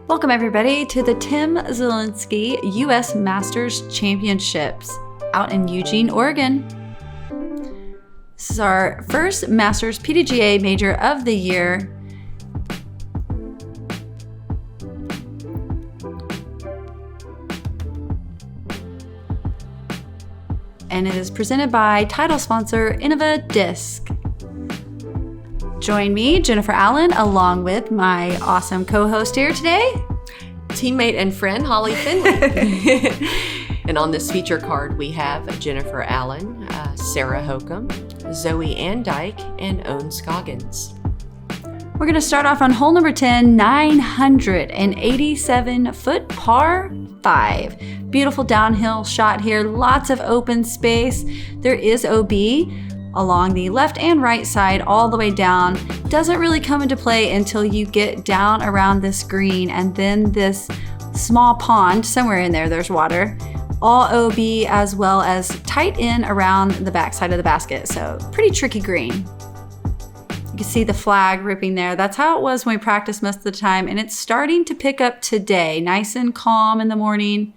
Welcome everybody to the Tim Selinske U.S. Masters Championships out in Eugene, Oregon. This is our first Masters PDGA Major of the year. And it is presented by title sponsor Innova Disc. Join me, Jennifer Allen, along with my awesome co-host here today, teammate and friend, Holly Finley. And on this feature card, we have Jennifer Allen, Sarah Hokom, Zoe AnDyke, and Ohn Scoggins. We're going to start off on hole number 10, 987-foot par 5. Beautiful downhill shot here, lots of open space. There is OB along the left and right side all the way down. Doesn't really come into play until you get down around this green and then this small pond, somewhere in there, there's water. All OB as well as tight in around the backside of the basket. So pretty tricky green. You can see the flag ripping there. That's how it was when we practiced most of the time. And it's starting to pick up today. Nice and calm in the morning.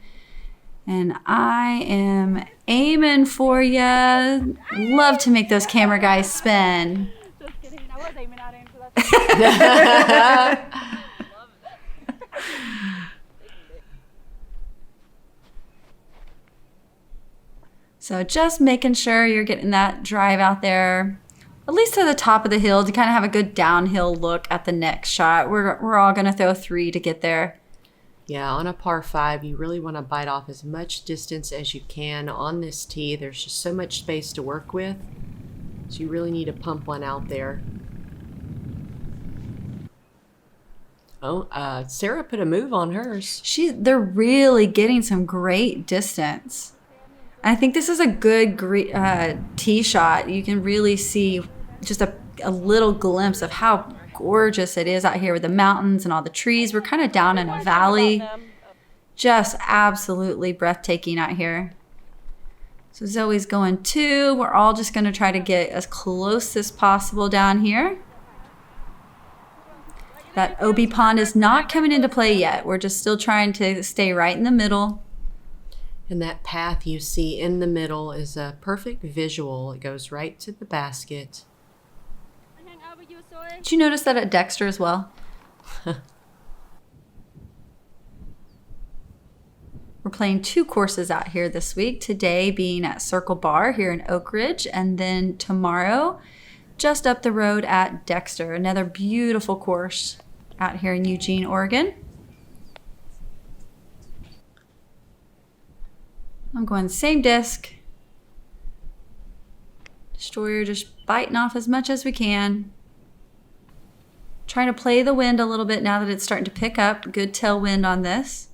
And I am aiming for you. Love to make those camera guys spin. Just kidding. I was aiming at him, so that's So just making sure you're getting that drive out there, at least to the top of the hill, to kind of have a good downhill look at the next shot. We're all going to throw 3 to get there. Yeah, on a par 5, you really want to bite off as much distance as you can on this tee. There's just so much space to work with, so you really need to pump one out there. Oh, Sarah put a move on hers. They're really getting some great distance. I think this is a good tee shot. You can really see just a little glimpse of how gorgeous it is out here with the mountains and all the trees. We're kind of down in a valley. Just absolutely breathtaking out here. So Zoe's going 2. We're all just going to try to get as close as possible down here. That OB pond is not coming into play yet. We're just still trying to stay right in the middle. And that path you see in the middle is a perfect visual. It goes right to the basket. Did you notice that at Dexter as well? We're playing 2 courses out here this week. Today being at Circle Bar here in Oak Ridge, and then tomorrow just up the road at Dexter. Another beautiful course out here in Eugene, Oregon. I'm going same disc. Destroyer just biting off as much as we can. Trying to play the wind a little bit now that it's starting to pick up. Good tailwind on this.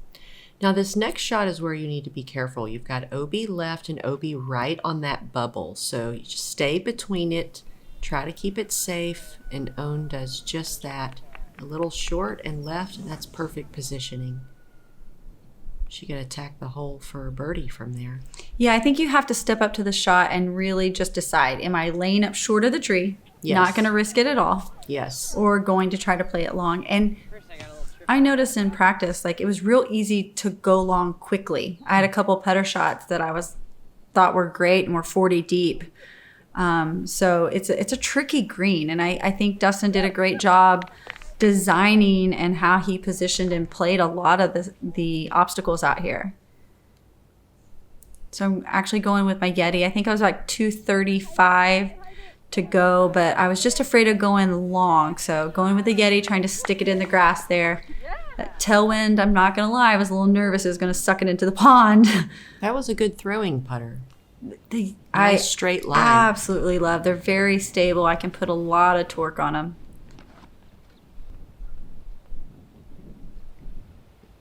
Now this next shot is where you need to be careful. You've got OB left and OB right on that bubble. So you just stay between it. Try to keep it safe. And Ohn does just that. A little short and left, and that's perfect positioning. She could attack the hole for a birdie from there. Yeah, I think you have to step up to the shot and really just decide, am I laying up short of the tree? Yes. Not going to risk it at all. Yes. Or going to try to play it long. And I noticed in practice, like, it was real easy to go long quickly. I had a couple putter shots that thought were great and were 40 deep. So it's a tricky green. And I think Dustin did a great job designing and how he positioned and played a lot of the obstacles out here. So I'm actually going with my Yeti. I think I was like 235 to go, but I was just afraid of going long. So going with the Yeti, trying to stick it in the grass there. That tailwind, I'm not going to lie, I was a little nervous it was going to suck it into the pond. That was a good throwing putter. Nice straight line. Absolutely love. They're very stable. I can put a lot of torque on them.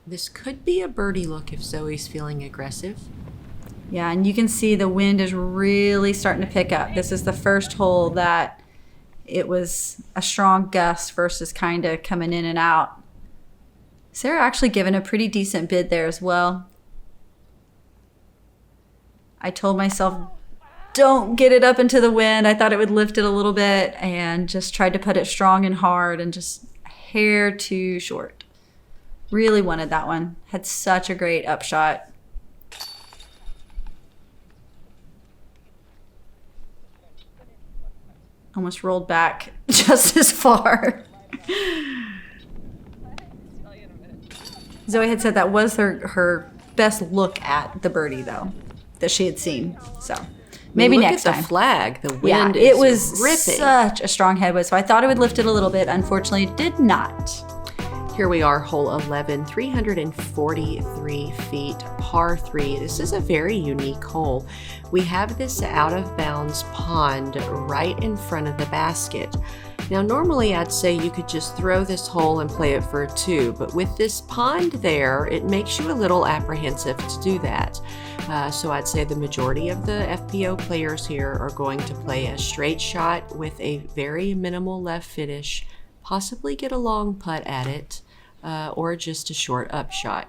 This could be a birdie look if Zoe's feeling aggressive. Yeah, and you can see the wind is really starting to pick up. This is the first hole that it was a strong gust versus kind of coming in and out. Sarah actually given a pretty decent bid there as well. I told myself don't get it up into the wind. I thought it would lift it a little bit and just tried to put it strong and hard and just a hair too short. Really wanted that one. Had such a great upshot. Almost rolled back just as far. Zoe had said that was her best look at the birdie, though, that she had seen. So maybe next time. Look at the flag. The wind it is was ripping. Such a strong headwind, so I thought it would lift it a little bit. Unfortunately, it did not. Here we are, hole 11, 343 feet, par 3. This is a very unique hole. We have this out of bounds pond right in front of the basket. Now, normally I'd say you could just throw this hole and play it for a 2, but with this pond there, it makes you a little apprehensive to do that. So I'd say the majority of the FPO players here are going to play a straight shot with a very minimal left finish, possibly get a long putt at it, or just a short up shot.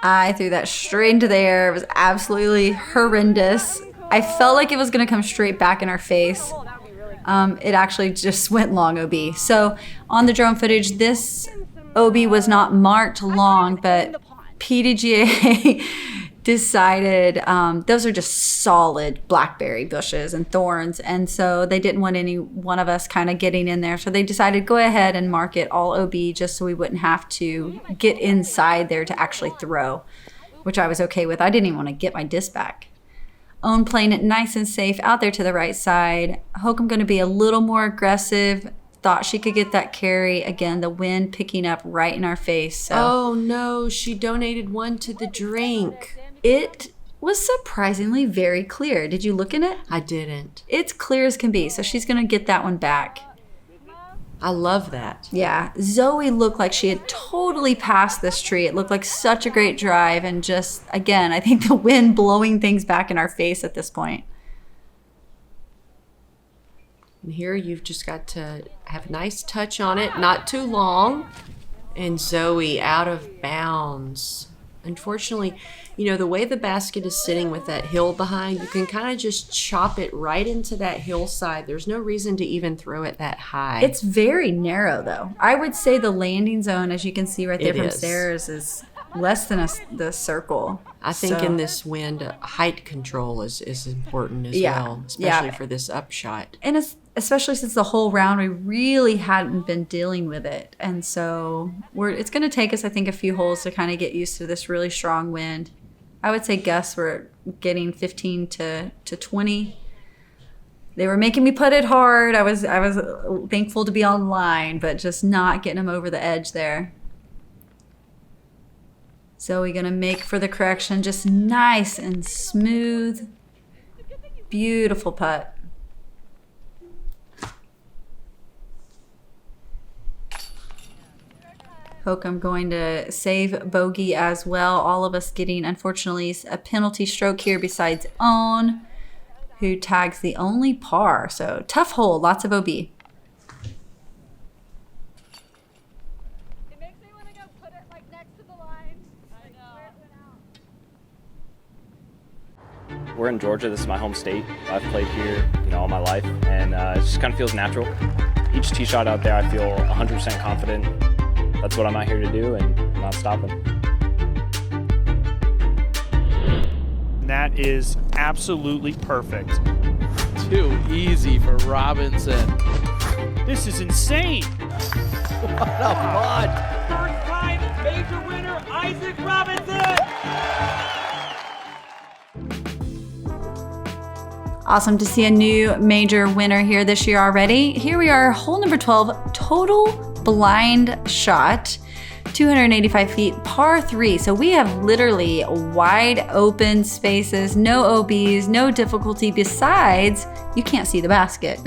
I threw that straight into the air. It was absolutely horrendous. I felt like it was going to come straight back in our face. It actually just went long OB. So on the drone footage, this OB was not marked long, but PDGA decided those are just solid blackberry bushes and thorns, and so they didn't want any one of us kind of getting in there, so they decided go ahead and mark it all OB just so we wouldn't have to get inside there to actually throw, which I was okay with. I didn't even want to get my disc back. Ohn playing it nice and safe out there to the right side. Hokom going to be a little more aggressive. Thought she could get that carry. Again, the wind picking up right in our face. So. Oh no, she donated one to the drink. It was surprisingly very clear. Did you look in it? I didn't. It's clear as can be, so she's going to get that one back. I love that. Yeah, Zoe looked like she had totally passed this tree. It looked like such a great drive, and just, again, I think the wind blowing things back in our face at this point. And here you've just got to have a nice touch on it, not too long. And Zoe out of bounds. Unfortunately, you know, the way the basket is sitting with that hill behind, you can kind of just chop it right into that hillside. There's no reason to even throw it that high. It's very narrow, though. I would say the landing zone, as you can see right there from Sarah's, is less than the circle. I think in this wind, height control is important as well, especially for this upshot. And especially since the whole round, we really hadn't been dealing with it. And so it's going to take us, I think, a few holes to kind of get used to this really strong wind. I would say gusts were getting 15 to 20. They were making me put it hard. I was thankful to be online, but just not getting them over the edge there. Zoe gonna make for the correction, just nice and smooth. Beautiful putt. Hokom going to save bogey as well. All of us getting, unfortunately, a penalty stroke here besides Ohn, who tags the only par. So tough hole, lots of OB. It makes me want to go put it like next to the line. I know. We're in Georgia. This is my home state. I've played here, all my life, and it just kind of feels natural. Each tee shot out there, I feel 100% confident. That's what I'm out here to do, and I'm not stopping. That is absolutely perfect. Too easy for Robinson. This is insane. What a putt. First time major winner, Isaac Robinson. Awesome to see a new major winner here this year already. Here we are, hole number 12, total blind shot, 285 feet, par 3. So we have literally wide open spaces, no OBs, no difficulty. Besides, you can't see the basket.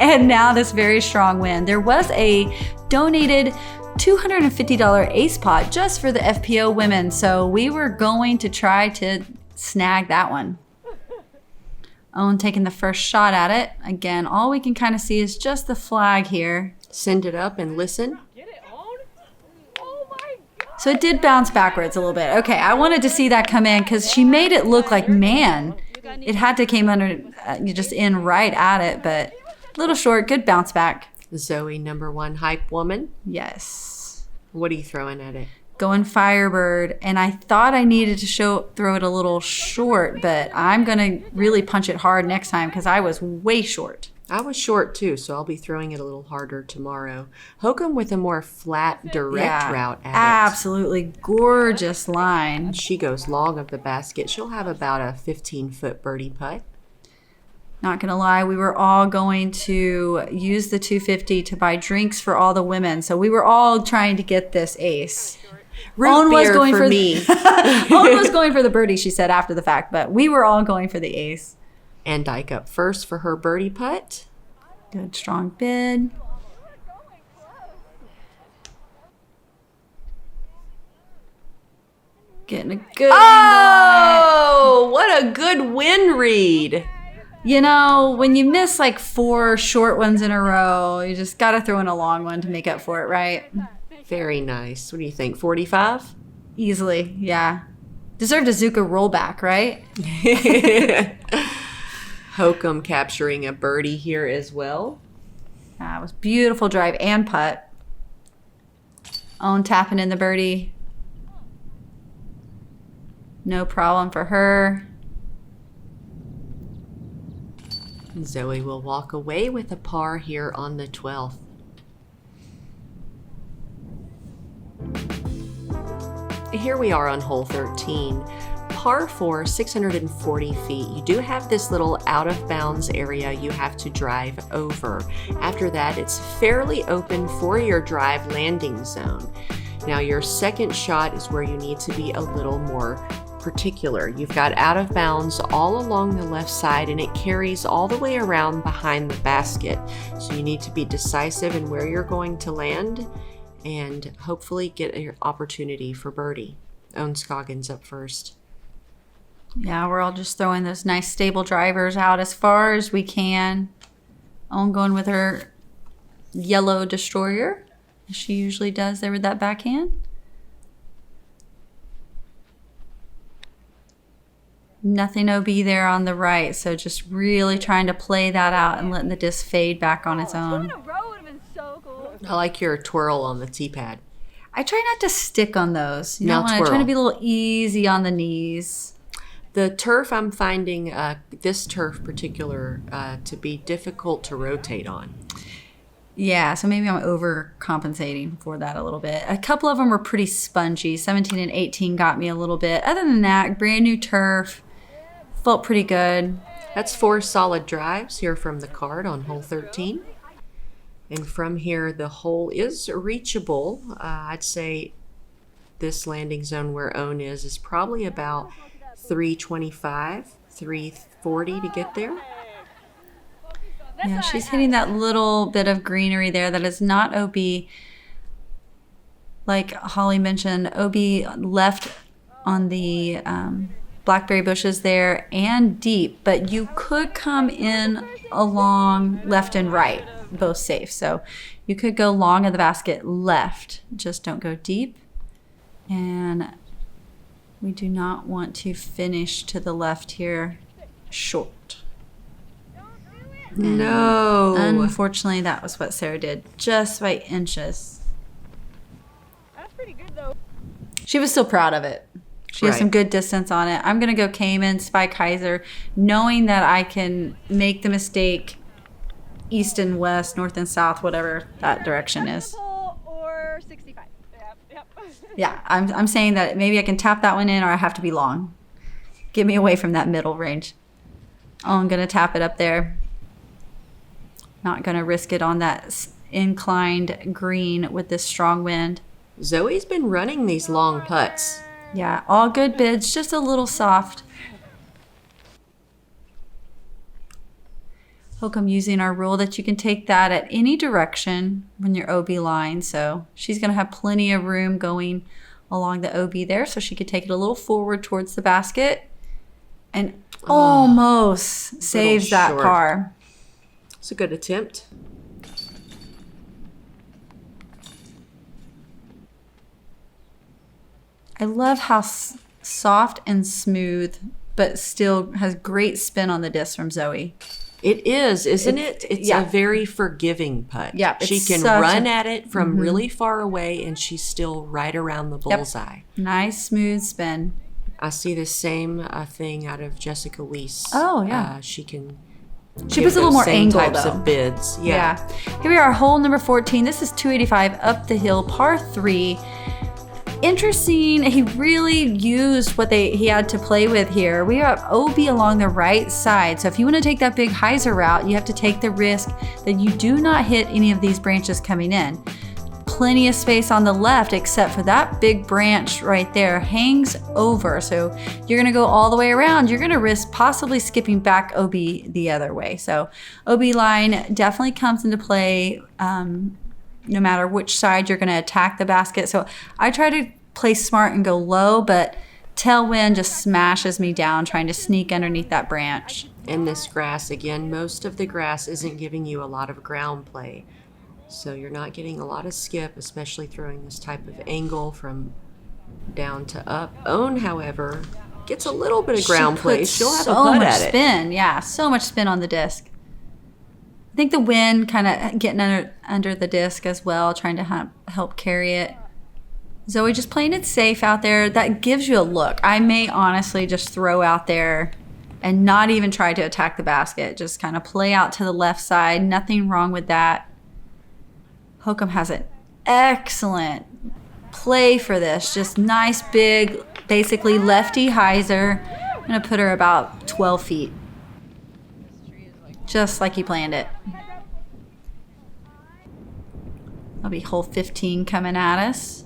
And now this very strong wind. There was a donated $250 ace pot just for the FPO women. So we were going to try to snag that one. Ohn taking the first shot at it. Again, all we can kind of see is just the flag here. Send it up and listen. Get it on? Oh my God. So it did bounce backwards a little bit. Okay, I wanted to see that come in because she made it look like, man, it had to came under, you just in right at it, but a little short, good bounce back. Zoe, number 1 hype woman. Yes. What are you throwing at it? Going Firebird, and I thought I needed to throw it a little short, but I'm gonna really punch it hard next time because I was way short. I was short too, so I'll be throwing it a little harder tomorrow. Hokom with a more flat, direct route at it. Absolutely gorgeous line. She goes long of the basket. She'll have about a 15-foot birdie putt. Not gonna lie, we were all going to use the 250 to buy drinks for all the women, so we were all trying to get this ace. Root beer for me. Owen was going for the birdie, she said after the fact, but we were all going for the ace. AnDyke up first for her birdie putt. Good strong bid. Getting a good Oh, what a good wind read. You know, when you miss like 4 short ones in a row, you just got to throw in a long one to make up for it, right? Very nice. What do you think, 45? Easily, yeah. Deserved a Zuka rollback, right? Hokom capturing a birdie here as well. It was beautiful drive and putt. Own tapping in the birdie. No problem for her. Zoe will walk away with a par here on the 12th. Here we are on hole 13. Par 4, 640 feet. You do have this little out of bounds area you have to drive over. After that, it's fairly open for your drive landing zone. Now your second shot is where you need to be a little more particular. You've got out of bounds all along the left side and it carries all the way around behind the basket. So you need to be decisive in where you're going to land and hopefully get an opportunity for birdie. Ohn Scoggins up first. Yeah, we're all just throwing those nice stable drivers out as far as we can. Own going with her yellow destroyer, as she usually does there with that backhand. Nothing OB there on the right, so just really trying to play that out and letting the disc fade back on its own. I like your twirl on the tee pad. I try not to stick on those. You Now know, I twirl. try to be a little easy on the knees. The turf, I'm finding this turf particular to be difficult to rotate on. Yeah, so maybe I'm overcompensating for that a little bit. A couple of them were pretty spongy. 17 and 18 got me a little bit. Other than that, brand new turf. Felt pretty good. That's 4 solid drives here from the card on hole 13. And from here, the hole is reachable. I'd say this landing zone where Ohn is probably about 325, 340 to get there. Yeah, she's hitting that little bit of greenery there that is not OB. Like Holly mentioned, OB left on the blackberry bushes there and deep, but you could come in along left and right, both safe. So you could go long of the basket left, just don't go deep. And we do not want to finish to the left here short. No. Unfortunately, that was what Sarah did, just by inches. That's pretty good though. She was still proud of it. She has Right. some good distance on it. I'm going to go Cayman, Spike Kaiser, knowing that I can make the mistake east and west, north and south, whatever that direction is. Or 65. Yep. Yeah, I'm saying that maybe I can tap that one in or I have to be long. Get me away from that middle range. Oh, I'm going to tap it up there. Not going to risk it on that inclined green with this strong wind. Zoe's been running these long putts. Yeah, all good bids, just a little soft. Hokom using our rule that you can take that at any direction when you're OB line. So she's going to have plenty of room going along the OB there. So she could take it a little forward towards the basket and almost saves that short. par. It's a good attempt. I love how soft and smooth but still has great spin on the disc from Zoe. It is, isn't it? It's yeah. a very forgiving putt. Yeah, she it's can such run a- at it from really far away, and she's still right around the bullseye. Nice, smooth spin. I see the same thing out of Jessica Weiss. Oh, yeah. She can. She give puts a little those more same angle, types though. of bids. Yeah. Here we are, hole number 14. This is 285 up the hill, par 3. Interesting. He really used what he had to play with here. We have OB along the right side. So if you want to take that big hyzer route, you have to take the risk that you do not hit any of these branches coming in. Plenty of space on the left, except for that big branch right there hangs over. So you're going to go all the way around. You're going to risk possibly skipping back OB the other way. So OB line definitely comes into play no matter which side you're going to attack the basket. So I try to play smart and go low, but tailwind just smashes me down trying to sneak underneath that branch. And this grass, again, most of the grass isn't giving you a lot of ground play. So you're not getting a lot of skip, especially throwing this type of angle from down to up. Ohn, however, gets a little bit of ground play. She'll have a putt at it. Spin. Yeah, so much spin on the disc. I think the wind kind of getting under the disc as well, trying to help carry it. Zoe just playing it safe out there. That gives you a look. I may honestly just throw out there and not even try to attack the basket. Just kind of play out to the left side. Nothing wrong with that. Hokom has an excellent play for this. Just nice, big, basically lefty hyzer. I'm going to put her about 12 feet. Just like he planned it. That'll be hole 15 coming at us.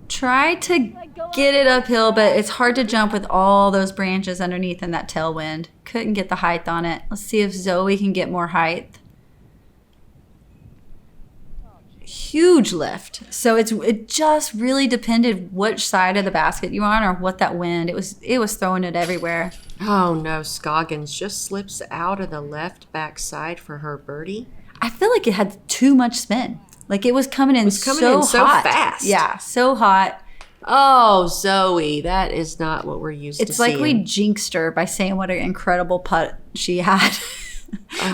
Try to get it uphill, but it's hard to jump with all those branches underneath and that tailwind. Couldn't get the height on it. Let's see if Zoe can get more height. Huge lift. So it just really depended which side of the basket you were on or what that wind. It was throwing it everywhere. Oh no, Scoggins just slips out of the left back side for her birdie. I feel like it had too much spin. Like it was coming in so hot. Fast. Yeah, so hot. Oh, Zoe, that is not what we're used to It's like seeing. we jinxed her by saying what an incredible putt she had.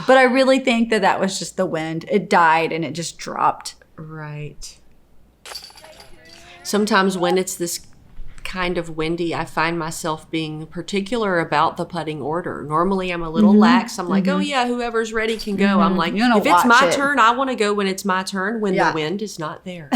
But I really think that was just the wind. It died and it just dropped. Right. Sometimes when it's this kind of windy, I find myself being particular about the putting order. Normally I'm a little lax. I'm like, oh yeah, whoever's ready can go. I'm like, if it's my turn, I want to go when it's my turn, when the wind is not there.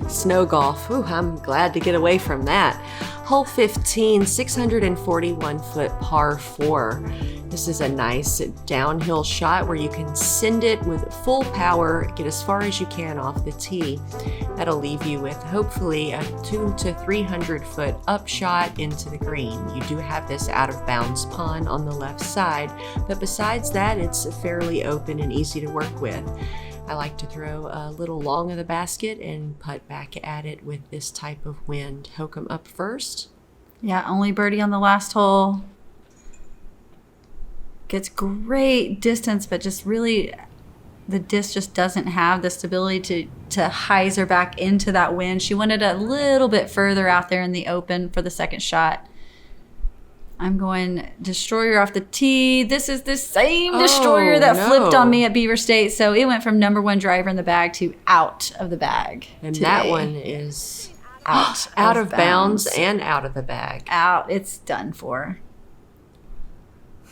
Snow golf. Ooh, I'm glad to get away from that. Hole 15, 641-foot par 4. This is a nice downhill shot where you can send it with full power, get as far as you can off the tee. That'll leave you with hopefully a 200 to 300-foot upshot into the green. You do have this out-of-bounds pond on the left side, but besides that, it's fairly open and easy to work with. I like to throw a little long of the basket and putt back at it with this type of wind. Hokom up first. Yeah, only birdie on the last hole. Gets great distance, but just really the disc just doesn't have the stability to hyzer back into that wind. She wanted a little bit further out there in the open for the second shot. I'm going Destroyer off the tee. This is the same Destroyer that flipped on me at Beaver State. So it went from #1 driver in the bag to out of the bag. And today. that one is out of bounds and out of the bag. Out. It's done for.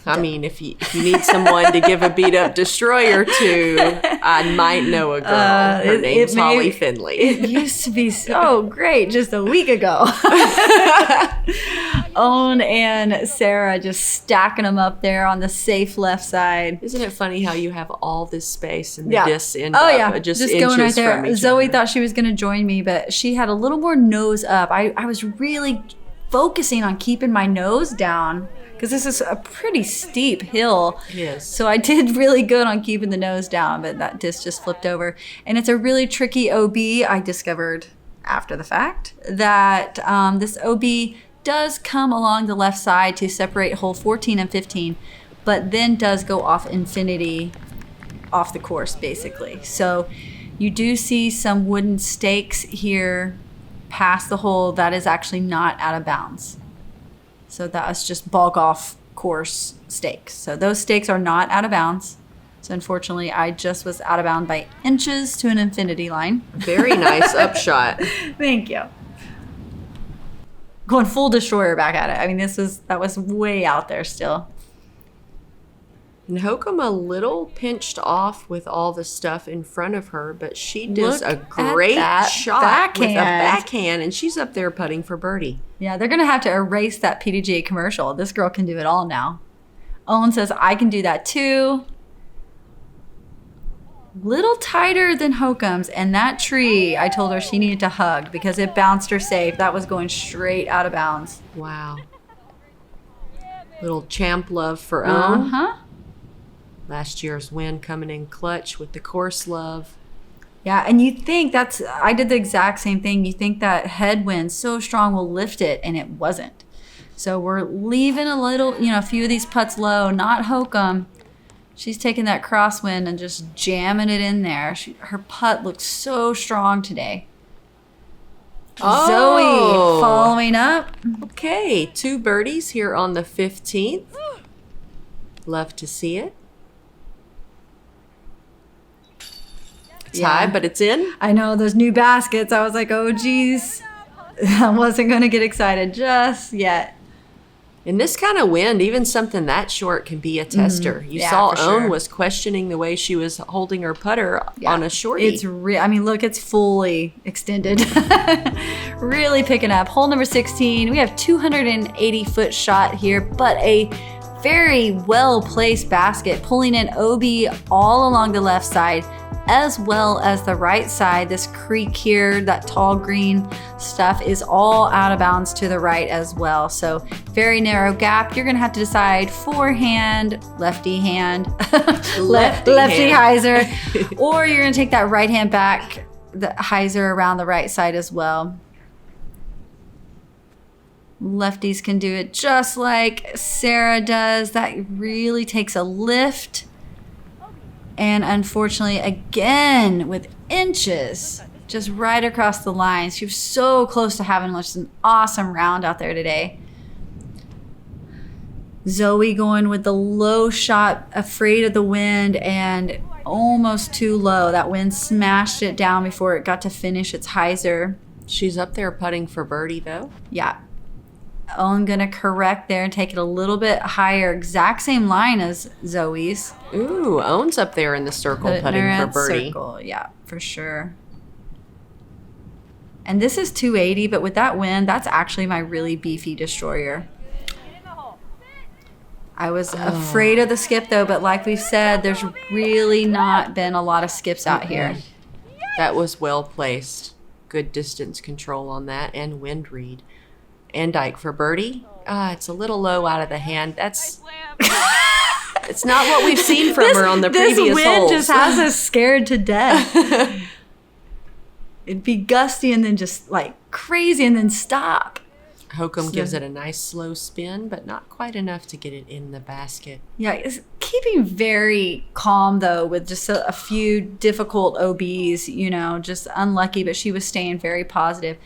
I mean, if you need someone to give a beat up destroyer to, I might know a girl. Her name's Holly Finley. It used to be so great just a week ago. Ohn and Sarah just stacking them up there on the safe left side. Isn't it funny how you have all this space and the discs end Oh up yeah, just going inches right there. from each Zoe other? thought she was going to join me, but she had a little more nose up. I was really focusing on keeping my nose down because this is a pretty steep hill. It is. So I did really good on keeping the nose down, but that disc just flipped over. And it's a really tricky OB. I discovered after the fact that this OB does come along the left side to separate hole 14 and 15, but then does go off infinity off the course, basically. So you do see some wooden stakes here past the hole that is actually not out of bounds. So that was just ball golf course stakes. So those stakes are not out of bounds. So unfortunately, I just was out of bounds by inches to an infinity line. Very nice upshot. Thank you. Going full destroyer back at it. I mean, that was way out there still. And Hokom a little pinched off with all the stuff in front of her, but she does Look a great at that shot with a backhand. backhand, and she's up there putting for birdie. Yeah, they're going to have to erase that PDGA commercial. This girl can do it all now. Ohn says, I can do that too. Little tighter than Hokom's, and that tree, I told her she needed to hug because it bounced her safe. That was going straight out of bounds. Wow. Little champ love for Ohn. Uh-huh. Last year's win coming in clutch with the course love. Yeah, and you think I did the exact same thing. You think that headwind so strong will lift it, and it wasn't. So we're leaving a few of these putts low, not Hokom. She's taking that crosswind and just jamming it in there. Her putt looks so strong today. Zoe following up. Okay, 2 birdies here on the 15th. Love to see it. It's high, but it's in. I know those new baskets. I was like, oh, geez. I wasn't going to get excited just yet. In this kind of wind, even something that short can be a tester. You Yeah, saw for Ohn sure. was questioning the way she was holding her putter on a shorty. It's real. I mean, look, it's fully extended. Really picking up. Hole number 16. We have 280-foot shot here, but a very well-placed basket, pulling in OB all along the left side, as well as the right side. This creek here, that tall green stuff is all out of bounds to the right as well. So very narrow gap. You're gonna have to decide forehand, lefty hand, lefty hyzer, or you're gonna take that right hand back, the hyzer around the right side as well. Lefties can do it just like Sarah does. That really takes a lift. And unfortunately, again, with inches, just right across the line. She was so close to having just an awesome round out there today. Zoe going with the low shot, afraid of the wind, and almost too low. That wind smashed it down before it got to finish its hyzer. She's up there putting for birdie, though. Yeah. Ohn gonna correct there and take it a little bit higher. Exact same line as Zoe's. Ooh, Ohn's up there in the circle putting for birdie. Circle. Yeah, for sure. And this is 280, but with that wind, that's actually my really beefy destroyer. I was afraid of the skip though, but like we've said, there's really not been a lot of skips out here. That was well placed. Good distance control on that and wind read. AnDyke for birdie. It's a little low out of the hand. It's not what we've seen from her on the previous holes. This wind just has us scared to death. It'd be gusty and then just like crazy and then stop. Hokom gives it a nice slow spin, but not quite enough to get it in the basket. Yeah, it's keeping very calm though with just a few difficult OBs, just unlucky, but she was staying very positive.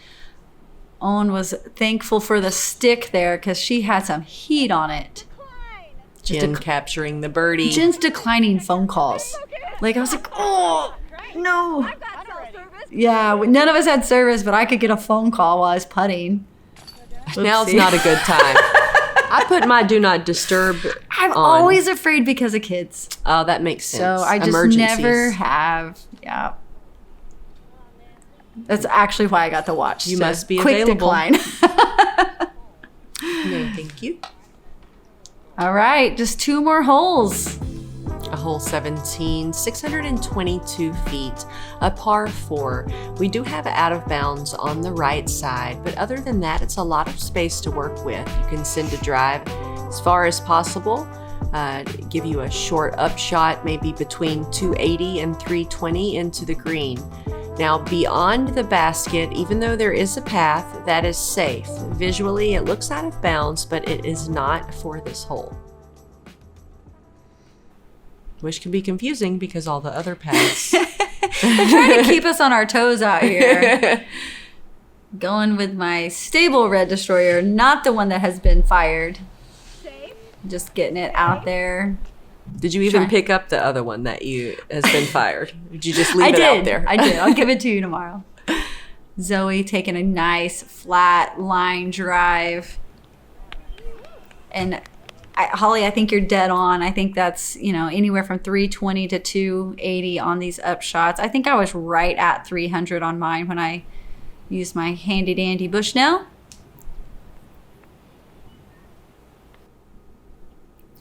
Ohn was thankful for the stick there because she had some heat on it. Jen capturing the birdie. Jen's declining phone calls. Like I was like, oh, no. Yeah, none of us had service, but I could get a phone call while I was putting. Now's not a good time. I put my do not disturb I'm on. always afraid because of kids. Oh, that makes sense. So I just never have. Yeah. That's actually why I got the watch. You so must be quick available. decline. No, thank you. All right, just 2 more holes. A hole 17, 622 feet, a par 4. We do have out of bounds on the right side, but other than that, it's a lot of space to work with. You can send a drive as far as possible, give you a short upshot, maybe between 280 and 320 into the green. Now, beyond the basket, even though there is a path, that is safe. Visually, it looks out of bounds, but it is not for this hole. Which can be confusing because all the other paths. They're trying to keep us on our toes out here. Going with my stable red destroyer, not the one that has been fired. Just getting it out there. Did you even pick up the other one that has been fired? Did you just leave it out there? I did. I'll give it to you tomorrow. Zoe taking a nice flat line drive. And Holly, I think you're dead on. I think that's, anywhere from 320 to 280 on these up shots. I think I was right at 300 on mine when I used my handy dandy Bushnell.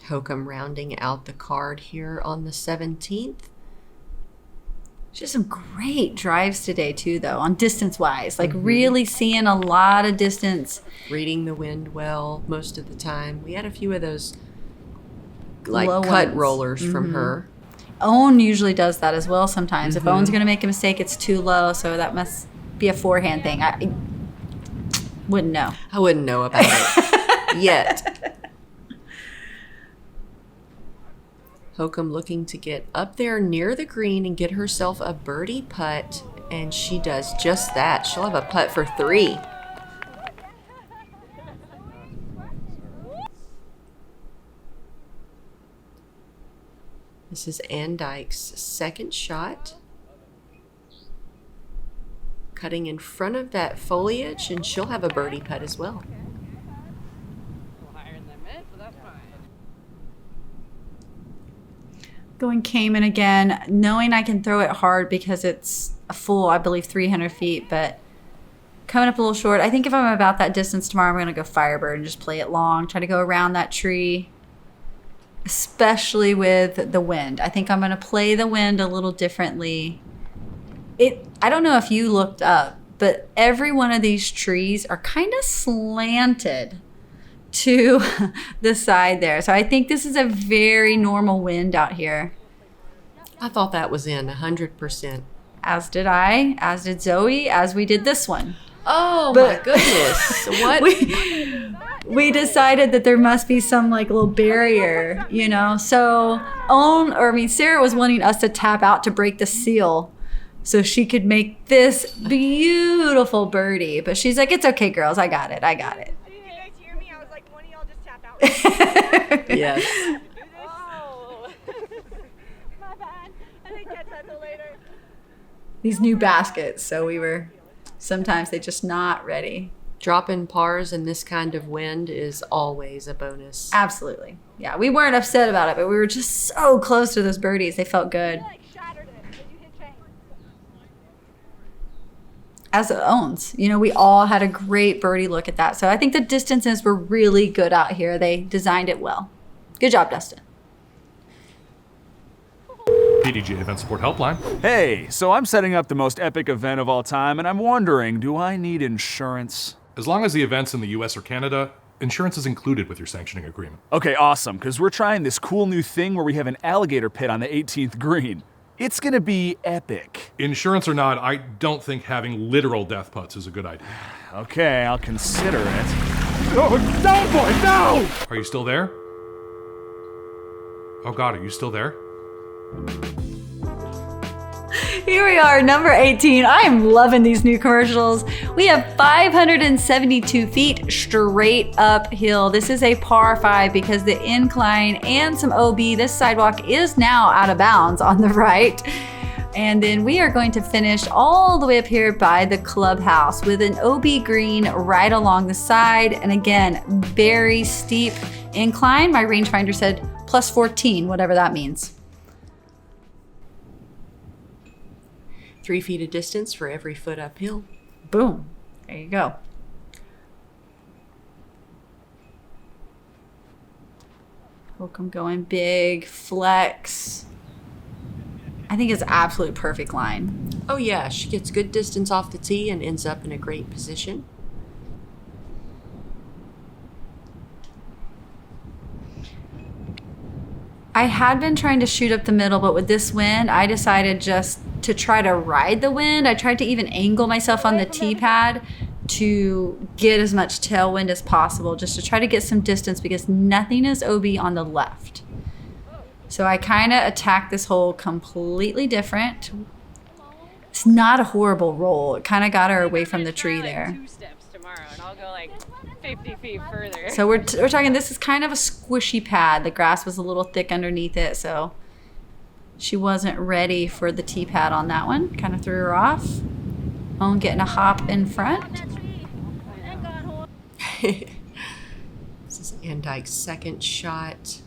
Hokom rounding out the card here on the 17th. Just some great drives today too, though, on distance-wise. Like really seeing a lot of distance. Reading the wind well most of the time. We had a few of those like Low cut ones. rollers from her. Ohn usually does that as well sometimes. If Ohn's going to make a mistake, it's too low, so that must be a forehand thing. I wouldn't know. I wouldn't know about it yet. Hokom looking to get up there near the green and get herself a birdie putt, and she does just that. She'll have a putt for 3. This is AnDyke's second shot. Cutting in front of that foliage, and she'll have a birdie putt as well. Going Cayman again, knowing I can throw it hard because it's a full, I believe, 300 feet, but coming up a little short. I think if I'm about that distance tomorrow, I'm going to go Firebird and just play it long, try to go around that tree, especially with the wind. I think I'm going to play the wind a little differently. I don't know if you looked up, but every one of these trees are kind of slanted to the side there. So I think this is a very normal wind out here. I thought that was in 100%. As did I, as did Zoe, as we did this one. Oh But- my goodness. What? We decided that there must be some like little barrier, So Sarah was wanting us to tap out to break the seal so she could make this beautiful birdie. But she's like, it's okay, girls. I got it. Did you guys hear me? I was like, one of y'all just tap out. Yes. Oh. My bad. I didn't catch that till later. These new baskets. So sometimes they're just not ready. Dropping pars in this kind of wind is always a bonus. Absolutely. Yeah, we weren't upset about it, but we were just so close to those birdies. They felt good. I like shattered it. Did you hit chain? As it owns. We all had a great birdie look at that. So I think the distances were really good out here. They designed it well. Good job, Dustin. PDGA Event Support Helpline. Hey, so I'm setting up the most epic event of all time, and I'm wondering, do I need insurance? As long as the event's in the US or Canada, insurance is included with your sanctioning agreement. Okay, awesome, because we're trying this cool new thing where we have an alligator pit on the 18th green. It's gonna be epic. Insurance or not, I don't think having literal death putts is a good idea. Okay, I'll consider it. Oh, no, boy, no! Are you still there? Oh God, are you still there? Here we are, number 18. I am loving these new commercials. We have 572 feet straight uphill. This is a par 5 because the incline and some OB, this sidewalk is now out of bounds on the right. And then we are going to finish all the way up here by the clubhouse with an OB green right along the side. And again, very steep incline. My rangefinder said plus 14, whatever that means. 3 feet of distance for every foot uphill. Boom. There you go. Hokom going big, flex. I think it's absolute perfect line. Oh yeah, she gets good distance off the tee and ends up in a great position. I had been trying to shoot up the middle, but with this wind, I decided just to try to ride the wind. I tried to even angle myself on the tee pad to get as much tailwind as possible, just to try to get some distance because nothing is OB on the left. So I kind of attacked this hole completely different. It's not a horrible roll. It kind of got her away from the tree there. 2 steps tomorrow, and I'll go like 50 feet further. So we're talking, this is kind of a squishy pad. The grass was a little thick underneath it, so she wasn't ready for the tee pad on that one. Kind of threw her off. Ohn getting a hop in front. This is AnDyke's second shot.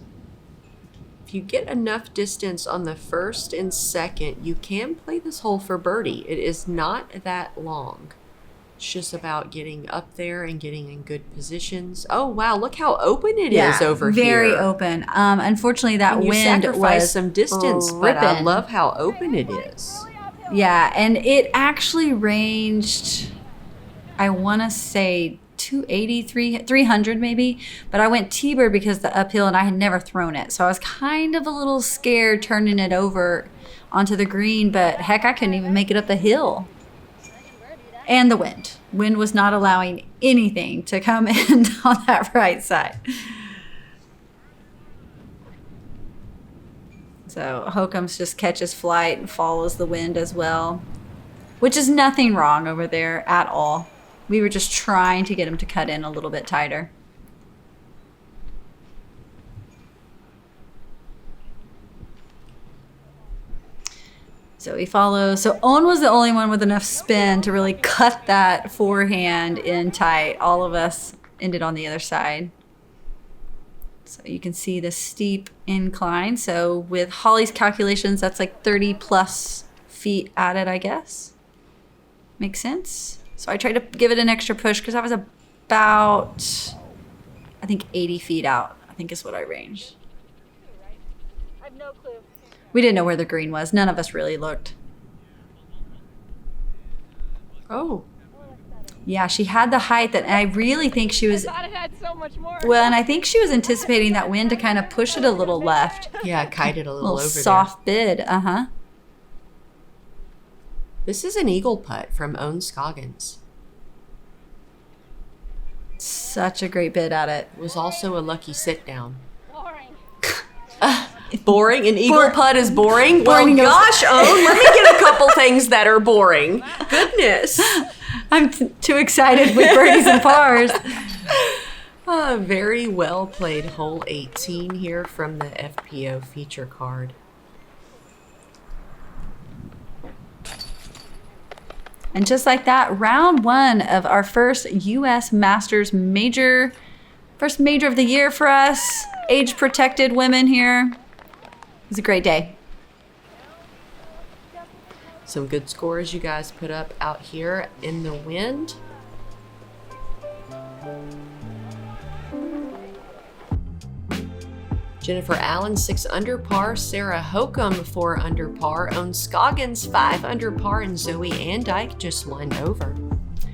If you get enough distance on the first and second, you can play this hole for birdie. It is not that long. It's just about getting up there and getting in good positions. Oh wow, look how open it is over here. Very open. Unfortunately, that and you wind sacrifice was some distance, but I ripping. love how open it is. Yeah, and it actually ranged, I want to say 280, 300 maybe, but I went T-bird because the uphill and I had never thrown it. So I was kind of a little scared turning it over onto the green, but heck, I couldn't even make it up the hill. And the wind. Wind was not allowing anything to come in on that right side. So Hokom's just catches flight and follows the wind as well, which is nothing wrong over there at all. We were just trying to get him to cut in a little bit tighter. So he follows. So Ohn was the only one with enough spin to really cut that forehand in tight. All of us ended on the other side. So you can see the steep incline. So with Holly's calculations, that's like 30 plus feet added, I guess. Makes sense. So I tried to give it an extra push because I was about, I think 80 feet out, I think is what I ranged. I have no clue. We didn't know where the green was. None of us really looked. Oh. Yeah, she had the height that, and I really think she was, I thought it had so much more. well, and I think she was anticipating that wind to kind of push it a little left. Yeah, kite it a little over soft bid, uh-huh. This is an eagle putt from Ohn Scoggins. Such a great bid at it. It was also a lucky sit down. Boring. Boring? An eagle putt is boring? Boring Well, goes- gosh, Ohn, let me get a couple things that are boring. Goodness. I'm too excited with birdies and pars. Very well played hole 18 here from the FPO feature card. And just like that, round one of our first U.S. Masters major, first major of the year for us, age protected women here. It was a great day. Some good scores you guys put up out here in the wind. Jennifer Allen, 6 under par. Sarah Hokom, 4 under par. Ohn Scoggins, 5 under par. And Zoe AnDyke, just 1 over.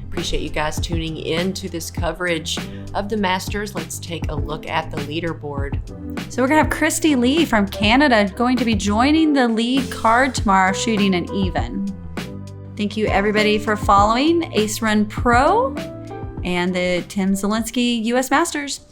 Appreciate you guys tuning in to this coverage of the Masters. Let's take a look at the leaderboard. So we're going to have Christy Lee from Canada going to be joining the lead card tomorrow, shooting an even. Thank you, everybody, for following Ace Run Pro and the Tim Selinske U.S. Masters.